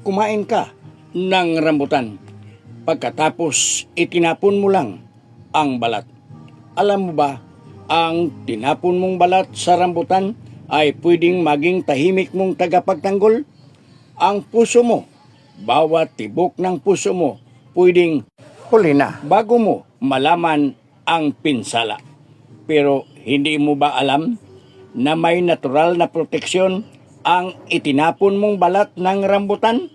kumain ka ng rambutan, pagkatapos itinapon mo lang ang balat. Alam mo ba, ang tinapon mong balat sa rambutan ay pwedeng maging tahimik mong tagapagtanggol? Ang puso mo, bawat tibok ng puso mo, pwedeng huli na bago mo malaman ang pinsala. Pero hindi mo ba alam na may natural na proteksyon ang itinapon mong balat ng rambutan?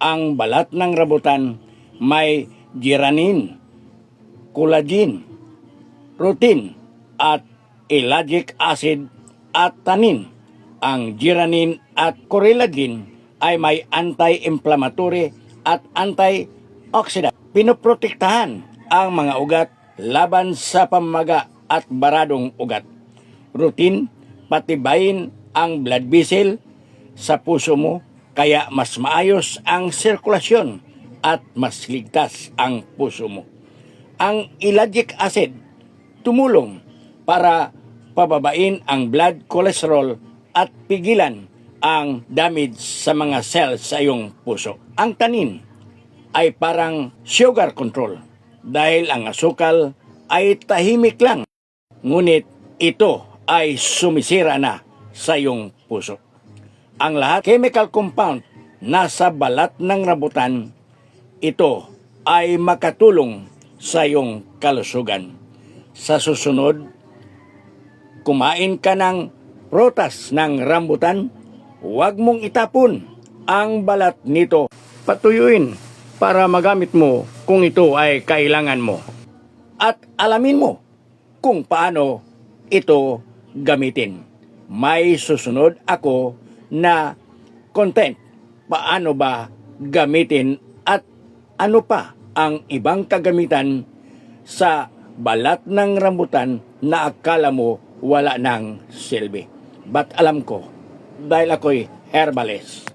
Ang balat ng rambutan may giranin, collagen, rutin at ellagic acid at tannin. Ang giranin at collagen ay may anti-inflammatory at antioxidant. Pinoprotektahan ang mga ugat laban sa pamamaga at baradong ugat. Rutin, patibayin ang blood vessel sa puso mo kaya mas maayos ang sirkulasyon at mas ligtas ang puso mo. Ang ellagic acid tumulong para pababain ang blood cholesterol at pigilan ang damage sa mga cells sa iyong puso. Ang tannin ay parang sugar control dahil ang asukal ay tahimik lang, ngunit ito ay sumisira na sa iyong puso. Ang lahat chemical compound nasa balat ng rambutan, ito ay makatulong sa iyong kalusugan. Sa susunod, kumain ka ng prutas ng rambutan, huwag mong itapon ang balat nito. Patuyuin para magamit mo kung ito ay kailangan mo. At alamin mo kung paano ito gamitin. May susunod ako na content. Paano ba gamitin at ano pa ang ibang kagamitan sa balat ng rambutan na akala mo wala ng silbi. But alam ko, dahil ako'y herbalist.